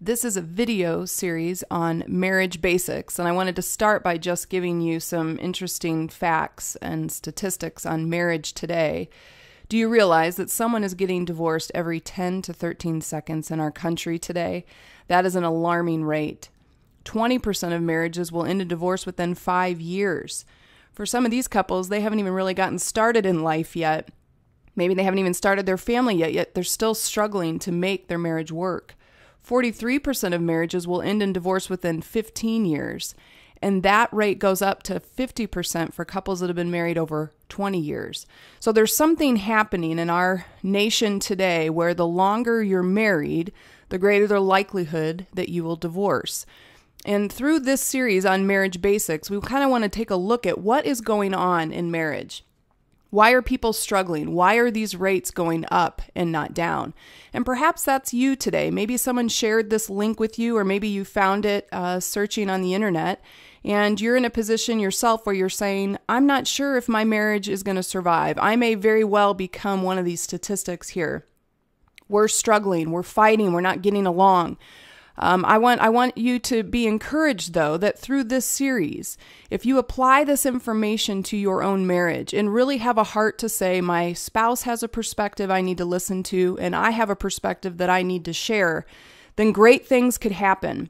This is a video series on marriage basics, and I wanted to start by just giving you some interesting facts and statistics on marriage today. Do you realize that someone is getting divorced every 10 to 13 seconds in our country today? That is an alarming rate. 20% of marriages will end in divorce within 5 years. For some of these couples, they haven't even really gotten started in life yet. Maybe they haven't even started their family yet they're still struggling to make their marriage work. 43% of marriages will end in divorce within 15 years, and that rate goes up to 50% for couples that have been married over 20 years. So there's something happening in our nation today where the longer you're married, the greater the likelihood that you will divorce. And through this series on marriage basics, we kind of want to take a look at what is going on in marriage. Why are people struggling? Why are these rates going up and not down? And perhaps that's you today. Maybe someone shared this link with you, or maybe you found it searching on the internet, and you're in a position yourself where you're saying, I'm not sure if my marriage is going to survive. I may very well become one of these statistics here. We're struggling, we're fighting, we're not getting along. I want you to be encouraged, though, that through this series, if you apply this information to your own marriage and really have a heart to say, my spouse has a perspective I need to listen to, and I have a perspective that I need to share, then great things could happen.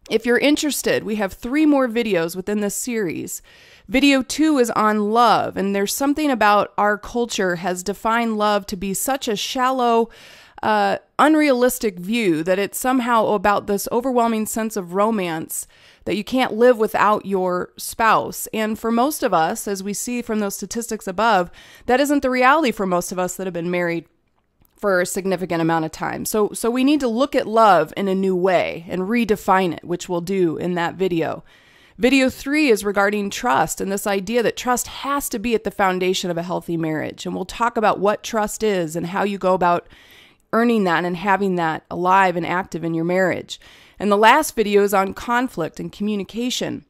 If you're interested, we have 3 more videos within this series. Video 2 is on love, and there's something about our culture has defined love to be such a shallow, unrealistic view that it's somehow about this overwhelming sense of romance that you can't live without your spouse. And for most of us, as we see from those statistics above, that isn't the reality for most of us that have been married for a significant amount of time. So we need to look at love in a new way and redefine it, which we'll do in that video. Video 3 is regarding trust and this idea that trust has to be at the foundation of a healthy marriage. And we'll talk about what trust is and how you go about earning that and having that alive and active in your marriage. And the last video is on conflict and communication.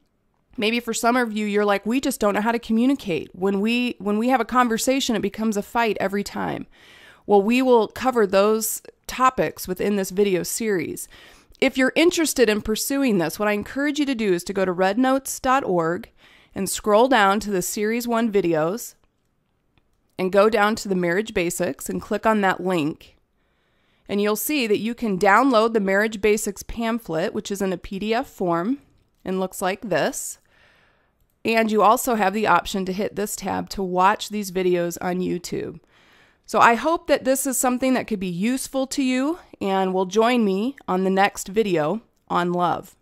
Maybe for some of you, you're like, we just don't know how to communicate. When we have a conversation, it becomes a fight every time. Well, we will cover those topics within this video series. If you're interested in pursuing this, what I encourage you to do is to go to rednotesone.org and scroll down to the Series 1 videos and go down to the Marriage Basics and click on that link. And you'll see that you can download the Marriage Basics pamphlet, which is in a PDF form and looks like this. And you also have the option to hit this tab to watch these videos on YouTube. So I hope that this is something that could be useful to you and will join me on the next video on love.